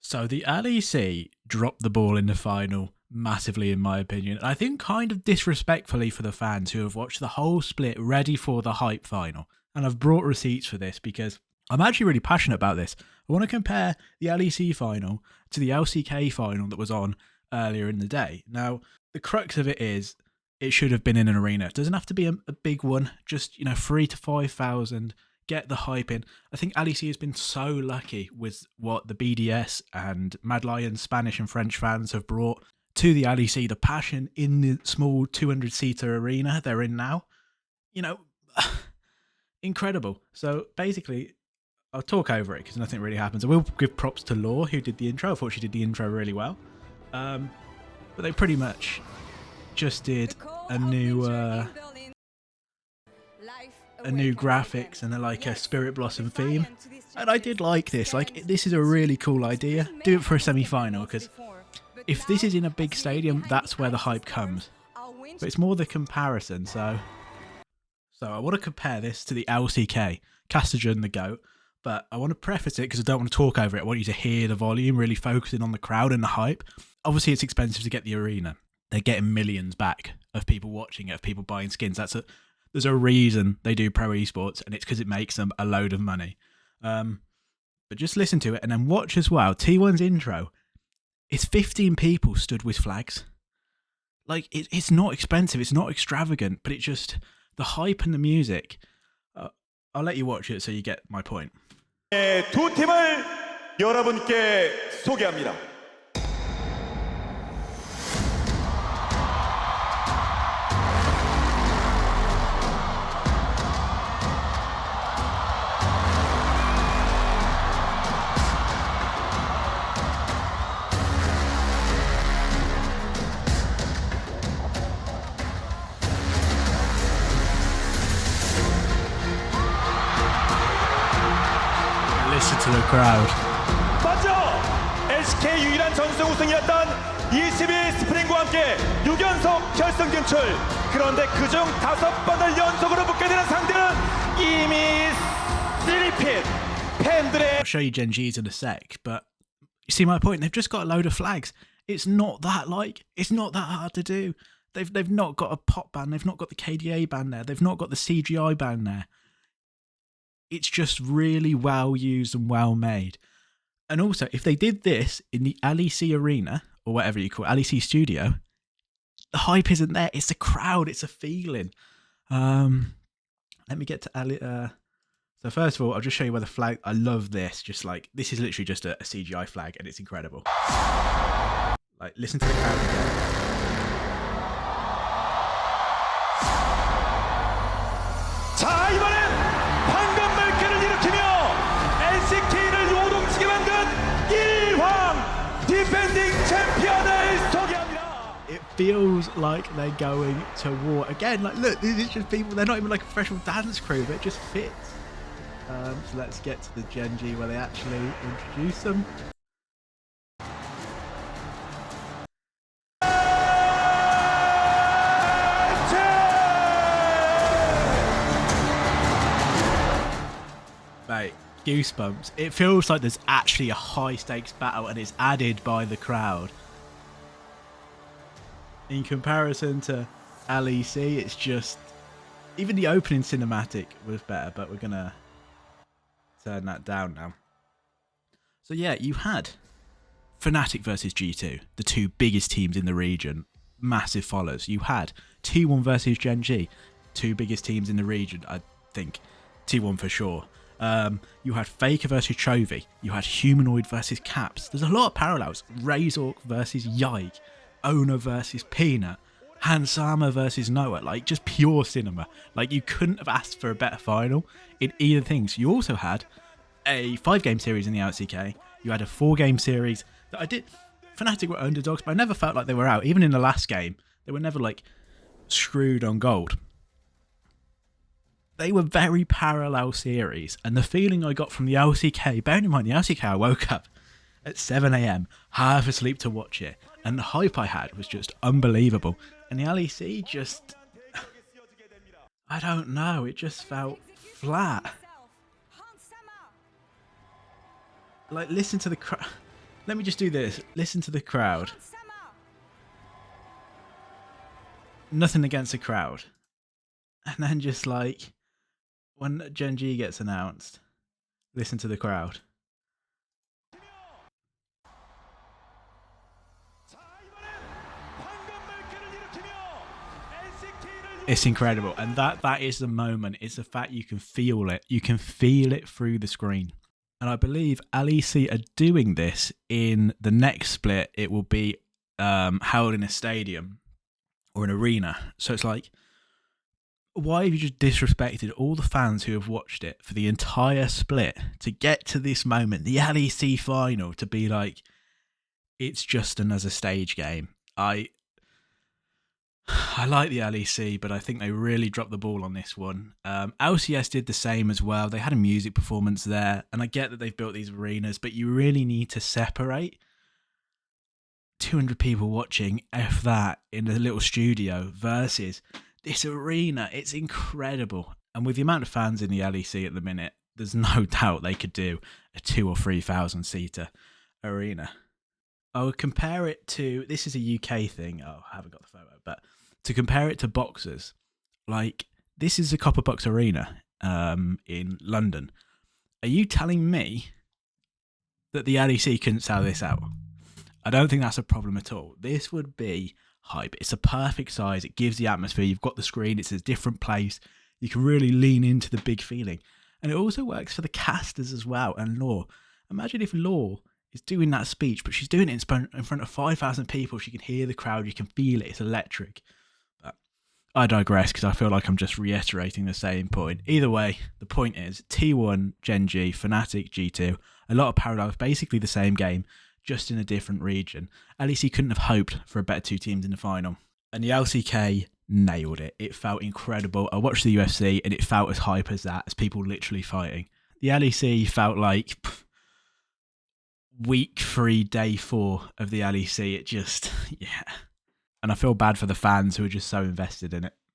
So the LEC dropped the ball in the final massively, in my opinion. I think kind of disrespectfully for the fans who have watched the whole split ready for the hype final. And I've brought receipts for this because I'm actually really passionate about this. I want to compare the LEC final to the LCK final that was on earlier in the day. Now, the crux of it is it should have been in an arena. It doesn't have to be a big one, just, 3 to 5,000. Get the hype in. I think LEC has been so lucky with what the BDS and Mad Lions Spanish and French fans have brought to the LEC, the passion in the small 200-seater arena they're in now. Incredible. So basically, I'll talk over it because nothing really happens. I will give props to Law, who did the intro. I thought she did the intro really well. But they pretty much just did a new graphics and a Spirit Blossom theme, and I did like this. This is a really cool idea. Do it for a semi-final, because if this is in a big stadium, that's where the hype comes. But it's more the comparison. So I want to compare this to the LCK, Castagen the GOAT, but I want to preface it because I don't want to talk over it. I want you to hear the volume, really focusing on the crowd and the hype. Obviously, it's expensive to get the arena. They're getting millions back of people watching it, of people buying skins. There's a reason they do pro esports, and it's because it makes them a load of money. But just listen to it and then watch as well. T1's intro, it's 15 people stood with flags. It's not expensive, it's not extravagant, but the hype and the music. I'll let you watch it so you get my point. 두 팀을 여러분께 소개합니다. Listen to the crowd. 먼저 LCK 유일한 전승 우승이었던 22 스프링과 함께 6연속 결승 진출. 그런데 그중 5번을 연속으로 붙게 되는 상대는 이미 3핏 팬들의. I'll show you Gen G's in a sec, but you see my point. They've just got a load of flags. It's not that hard to do. They've not got a pop ban. They've not got the KDA ban there. They've not got the CGI ban there. It's just really well used and well made. And also, if they did this in the LEC arena, or whatever you call it, LEC studio, the hype isn't there. It's the crowd. It's a feeling. Let me get to so first of all, I'll just show you where the flag. I love this. This is literally just a CGI flag, and it's incredible. Listen to the crowd again. 자, 이번엔 황금 물결을 일으키며 LCK를 요동치게 만든 일황 디펜딩 챔피언을 소개합니다. It feels like they're going to war again. Look, this is just people. They're not even like a professional dance crew, but it just fits. So let's get to the Gen G where they actually introduce them. Mate, goosebumps. It feels like there's actually a high stakes battle and it's added by the crowd. In comparison to LEC, it's just... Even the opening cinematic was better, but we're going to turn that down now. So yeah, you had Fnatic versus G2, the two biggest teams in the region, massive followers. You had T1 versus Gen G, two biggest teams in the region, I think. T1 for sure. You had Faker versus Chovy. You had Humanoid versus Caps. There's a lot of parallels. Razork versus Yike. Ona versus Peanut. Hansama versus Noah. Just pure cinema. You couldn't have asked for a better final in either things. You also had a 5-game series in the LCK. You had a 4-game series that I did. Fnatic were underdogs, but I never felt like they were out. Even in the last game, they were never screwed on gold. They were very parallel series, and the feeling I got from the LCK, bearing in mind the LCK, I woke up at 7 AM, half asleep to watch it, and the hype I had was just unbelievable. And the LEC just, I don't know, it just felt flat. Listen to the crowd. Let me just do this. Listen to the crowd. Nothing against the crowd. And then just like when Gen G gets announced, listen to the crowd. It's incredible. And that is the moment. It's the fact you can feel it. You can feel it through the screen. And I believe LEC are doing this in the next split. It will be held in a stadium or an arena. So it's like, why have you just disrespected all the fans who have watched it for the entire split to get to this moment, the LEC final, to be like, it's just another stage game? I like the LEC, but I think they really dropped the ball on this one. LCS did the same as well. They had a music performance there, and I get that they've built these arenas, but you really need to separate 200 people watching, if that, in a little studio versus this arena. It's incredible. And with the amount of fans in the LEC at the minute, there's no doubt they could do a 2,000 or 3,000 seater arena. I would compare it to, this is a UK thing. Oh, I haven't got the photo, but to compare it to boxers, like this is a Copper Box Arena in London. Are you telling me that the LEC couldn't sell this out? I don't think that's a problem at all. This would be hype. It's a perfect size. It gives the atmosphere. You've got the screen. It's a different place. You can really lean into the big feeling. And it also works for the casters as well. And Law. Imagine if Law is doing that speech, but she's doing it in front of 5,000 people. She can hear the crowd. You can feel it. It's electric. But I digress because I feel like I'm just reiterating the same point. Either way, the point is T1, Gen G, Fnatic, G2, a lot of parallels, basically the same game, just in a different region. LEC couldn't have hoped for a better two teams in the final. And the LCK nailed it. It felt incredible. I watched the UFC and it felt as hype as that, as people literally fighting. The LEC felt like week 3, day 4 of the LEC. It just, yeah. And I feel bad for the fans who are just so invested in it.